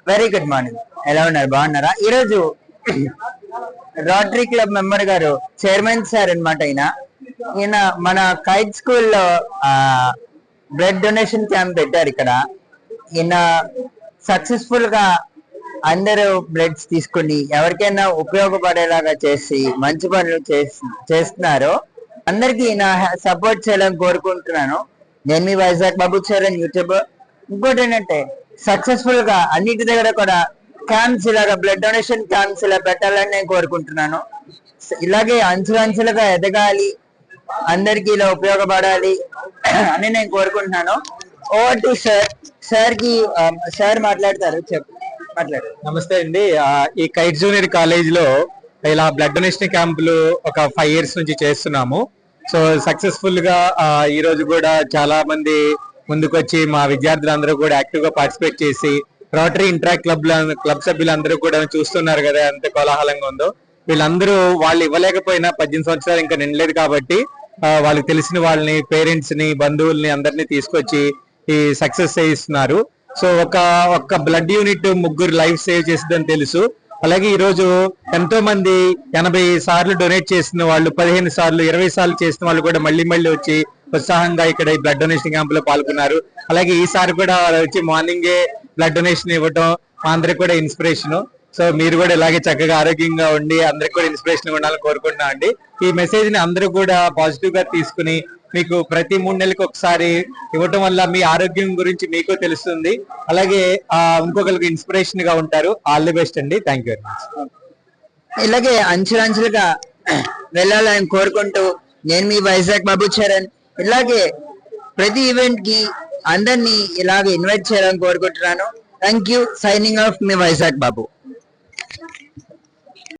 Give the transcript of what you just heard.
Very good morning. ఎలా ఉన్నారు? బాగున్నారా? ఈరోజు రోటరీ క్లబ్ మెంబర్ గారు, చైర్మన్ సార్ అనమాట. ఈయన మన కైట్ స్కూల్లో బ్లడ్ డొనేషన్ క్యాంప్ పెట్టారు ఇక్కడ. ఈయన సక్సెస్ఫుల్ గా అందరూ బ్లడ్స్ తీసుకుని ఎవరికైనా ఉపయోగపడేలాగా చేసి మంచి పనులు చేస్తున్నారు. అందరికి ఈయన సపోర్ట్ చేయాలని కోరుకుంటున్నాను. నేను మీ వైజాగ్ బాబు చరణ్, యూట్యూబ్. ఇంకోటి ఏంటంటే సక్సెస్ఫుల్ గా అన్నిటి దగ్గర కూడా క్యాంప్స్ ఇలాగా బ్లడ్ డొనేషన్ క్యాంప్స్ ఇలా పెట్టాలని నేను కోరుకుంటున్నాను. ఇలాగే అంచులంచులుగా ఎదగాలి, అందరికి ఇలా ఉపయోగపడాలి అని నేను కోరుకుంటున్నాను. Over to sir. సార్ మాట్లాడతారు. మాట్లాడు. నమస్తే అండి. ఈ కైట్ జూనియర్ కాలేజ్ లో ఇలా బ్లడ్ డొనేషన్ క్యాంపులు ఒక 5 years నుంచి చేస్తున్నాము. సో సక్సెస్ఫుల్ గా ఈ రోజు కూడా చాలా మంది ముందుకొచ్చి మా విద్యార్థులందరూ కూడా యాక్టివ్ గా పార్టిసిపేట్ చేసి రోటరీ ఇంటరాక్ట్ క్లబ్ సభ్యులందరూ కూడా చూస్తున్నారు కదా ఎంత కోలాహలంగా ఉందో. వీళ్ళందరూ వాళ్ళు ఇవ్వలేకపోయినా 18 సంవత్సరాలు ఇంకా నిండలేదు కాబట్టి వాళ్ళకి తెలిసిన వాళ్ళని, పేరెంట్స్ ని, బంధువుల్ని అందరినీ తీసుకొచ్చి ఈ సక్సెస్ చేయిస్తున్నారు. సో ఒక బ్లడ్ యూనిట్ 3 లైఫ్ సేవ్ చేసిందని తెలుసు. అలాగే ఈ రోజు ఎంతో మంది 80 సార్లు డొనేట్ చేసిన వాళ్ళు, 15 సార్లు, 20 సార్లు చేసిన వాళ్ళు కూడా మళ్ళీ వచ్చి ఉత్సాహంగా ఇక్కడ ఈ బ్లడ్ డొనేషన్ క్యాంప్ లో పాల్గొన్నారు. అలాగే ఈసారి కూడా వచ్చి మార్నింగే బ్లడ్ డొనేషన్ ఇవ్వటం మా అందరికి కూడా ఇన్స్పిరేషన్. సో మీరు కూడా ఇలాగే చక్కగా ఆరోగ్యంగా ఉండి అందరికి కూడా ఇన్స్పిరేషన్ ఉండాలని కోరుకుంటున్నా అండి. ఈ మెసేజ్ ని అందరూ కూడా పాజిటివ్ గా తీసుకుని మీకు ప్రతి 3 నెలలకు ఒకసారి ఇవ్వటం వల్ల మీ ఆరోగ్యం గురించి మీకు తెలుస్తుంది. అలాగే ఇంకొకరికి ఇన్స్పిరేషన్ గా ఉంటారు. ఆల్ ది బెస్ట్ అండి. Thank you very much. ఇలాగే అంచులంచులుగా వెళ్ళాలని కోరుకుంటూ నేను మీ వైజాగ్ బాబు చరణ్. ఇలాగే ప్రతి ఈవెంట్ కి అందరినీ ఇలాగే ఇన్వైట్ చేయాలని కోరుకుంటున్నాను. Thank you. Signing off me Vizag Babu.